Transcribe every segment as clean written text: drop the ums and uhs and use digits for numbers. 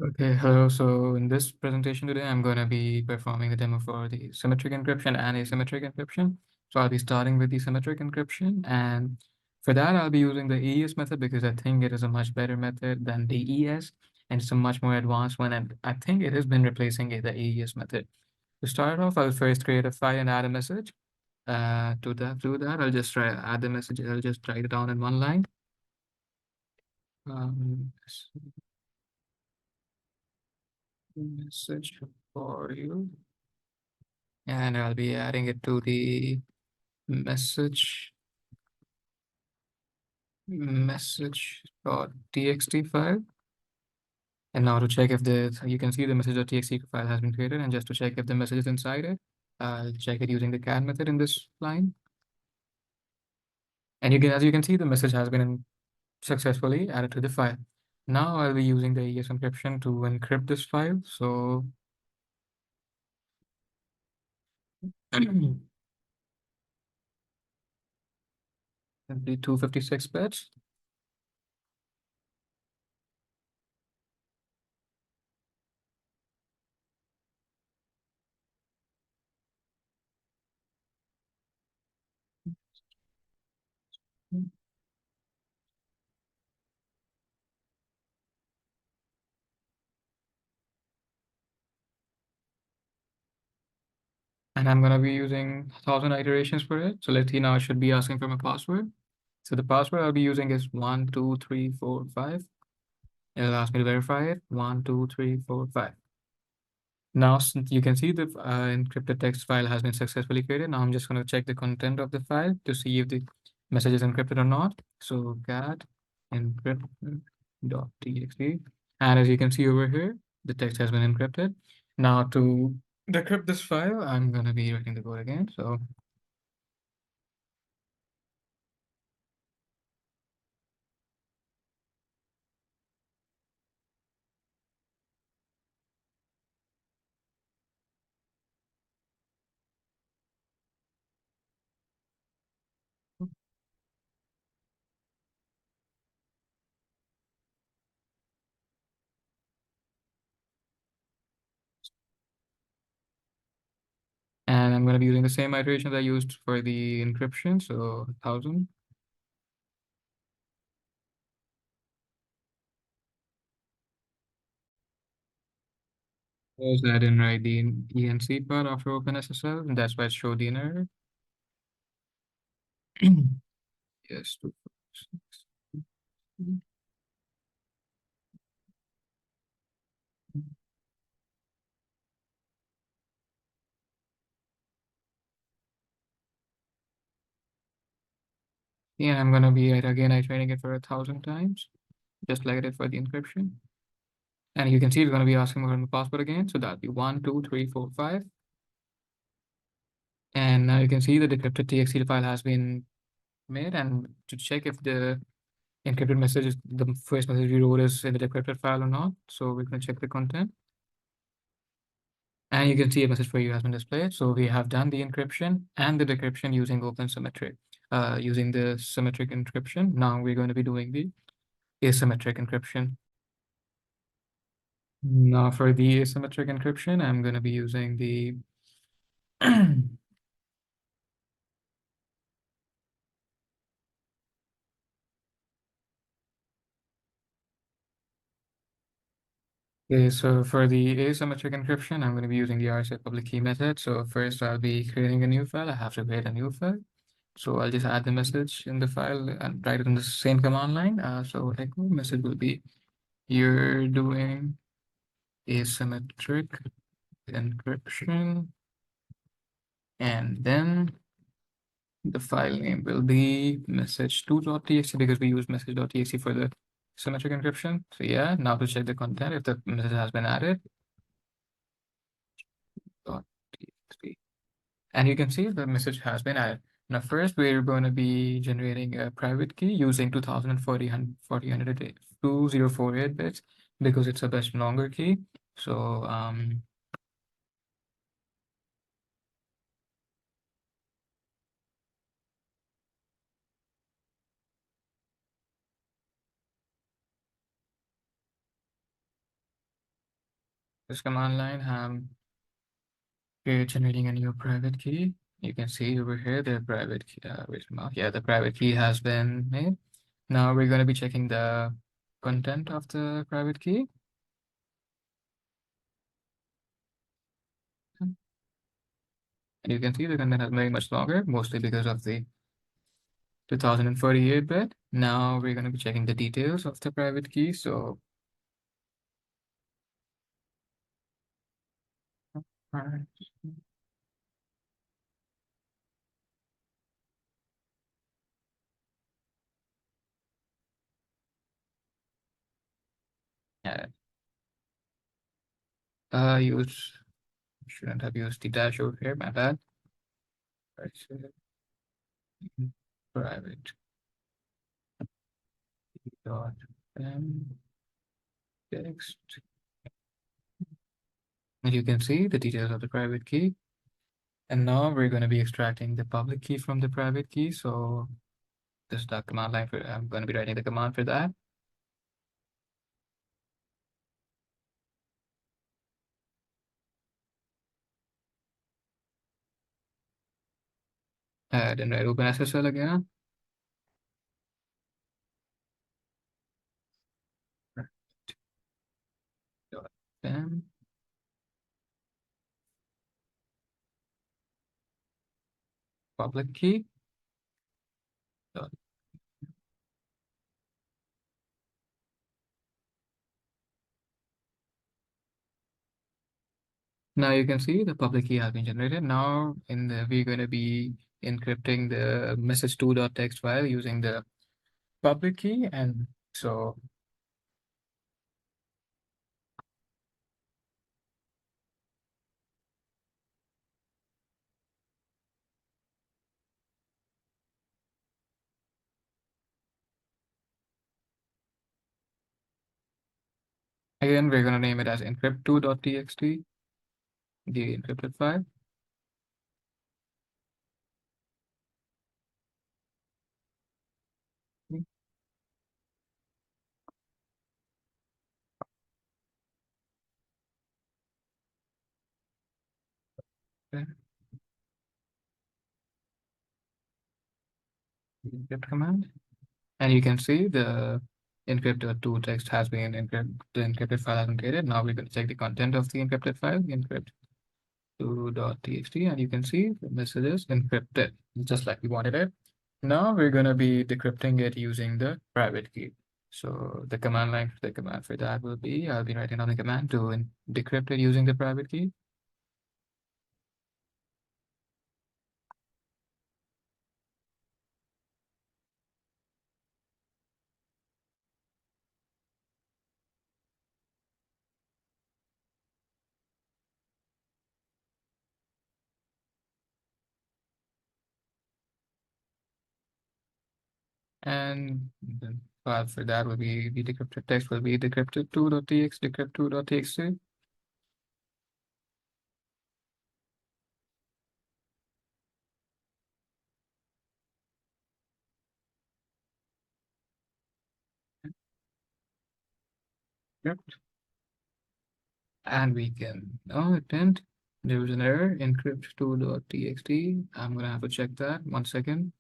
Okay, hello. So in this presentation today, I'm going to be performing a demo for the symmetric encryption and asymmetric encryption. So I'll be starting with the symmetric encryption, and for that, I'll be using the AES method because I think it is a much better method than the ES, and it's a much more advanced one, and I think it has been replacing the AES method. To start off, I'll first create a file and add a message. To do that, I'll just try add the message. I'll just write it down in one line. Um, Message for you. And I'll be adding it to the message message.txt file. And now to check if you can see the message.txt file has been created, and just to check if the message is inside it, I'll check it using the can method in this line. And as you can see, the message has been successfully added to the file. Now I'll be using the AES encryption to encrypt this file. So it'll be 256 bits. And I'm going to be using 1,000 iterations for it. So let's see, now I should be asking for my password. So the password I'll be using is 12345. It'll ask me to verify it. 12345. Now, since you can see the encrypted text file has been successfully created. Now I'm just going to check the content of the file to see if the message is encrypted or not. So cat encrypt.txt. And as you can see over here, the text has been encrypted. Now to decrypt this file, I'm going to be writing the code again. So and I'm going to be using the same iterations I used for the encryption. So 1,000. Suppose I didn't write the ENC part after OpenSSL, and that's why it showed the error. Yes, 256. Yeah, I'm gonna be again iterating it for 1,000 times, just like I did for the encryption. And you can see it's gonna be asking for my password again, so that'll be 12345. And now you can see the decrypted TXT file has been made, and to check if the encrypted message is the first message we wrote is in the decrypted file or not. So we're gonna check the content. And you can see a message for you has been displayed. So we have done the encryption and the decryption using OpenSymmetric, using the symmetric encryption. Now we're going to be doing the asymmetric encryption. Now for the asymmetric encryption, I'm going to be using the Okay, so for the asymmetric encryption, I'm going to be using the RSA public key method. So first I'll be creating a new file. I have to create a new file. So I'll just add the message in the file and write it in the same command line. So echo message will be, you're doing asymmetric encryption, and then the file name will be message2.txt because we use message.txt for the symmetric encryption. So yeah, now to check the content if the message has been added. .txt. And you can see the message has been added. Now first we're going to be generating a private key using 2040 2048 bits because it's a much longer key. So this command line, we're generating a new private key. You can see over here the private key, yeah, the private key has been made. Now we're going to be checking the content of the private key. And you can see the content is very much longer, mostly because of the 2048 bit. Now we're going to be checking the details of the private key. So Alright. Yeah, use shouldn't have used the dash over here, my bad. Right, so, private dot text. And you can see the details of the private key. And now we're going to be extracting the public key from the private key. So this is the command line for, I'm going to be writing the command for that. Then write open SSL again. Dot fem public key. Dot. Now you can see the public key has been generated. Now we're going to be encrypting the message2.txt file using the public key. And so again, we're going to name it as encrypt2.txt, the encrypted file. Okay. Encrypt command. And you can see the encrypted2 text has been encrypted, the encrypted file has been created. Now we're going to check the content of the encrypted file, encrypt2.txt, and you can see the message is encrypted, just like we wanted it. Now we're going to be decrypting it using the private key. So the command line for the command for that will be, I'll be writing down the command to decrypt it using the private key. And the file for that will be the decrypted text will be decrypted2.txt, decrypt2.txt. And we can, oh, it didn't. There was an error, encrypt2.txt. I'm gonna have to check that. 1 second.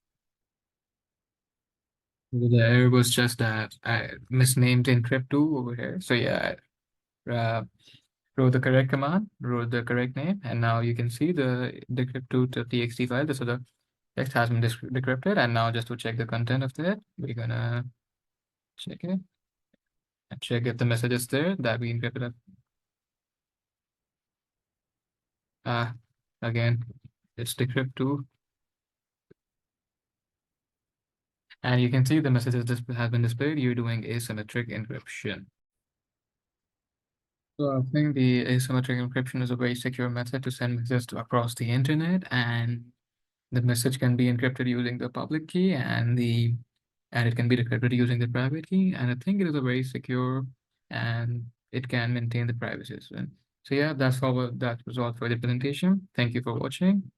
The error was just that I misnamed encrypt2 over here. So yeah, I wrote the correct command, wrote the correct name, and now you can see the decrypt2.txt file. So the text has been decrypted, and now just to check the content of that, we're gonna check it and check if the message is there that we encrypted. Uh, Again, it's decrypt2. And you can see the message has been displayed. You're doing asymmetric encryption. So I think the asymmetric encryption is a very secure method to send messages across the internet, and the message can be encrypted using the public key and it can be decrypted using the private key. And I think it is a very secure and it can maintain the privacy. So yeah, that was all for the presentation. Thank you for watching.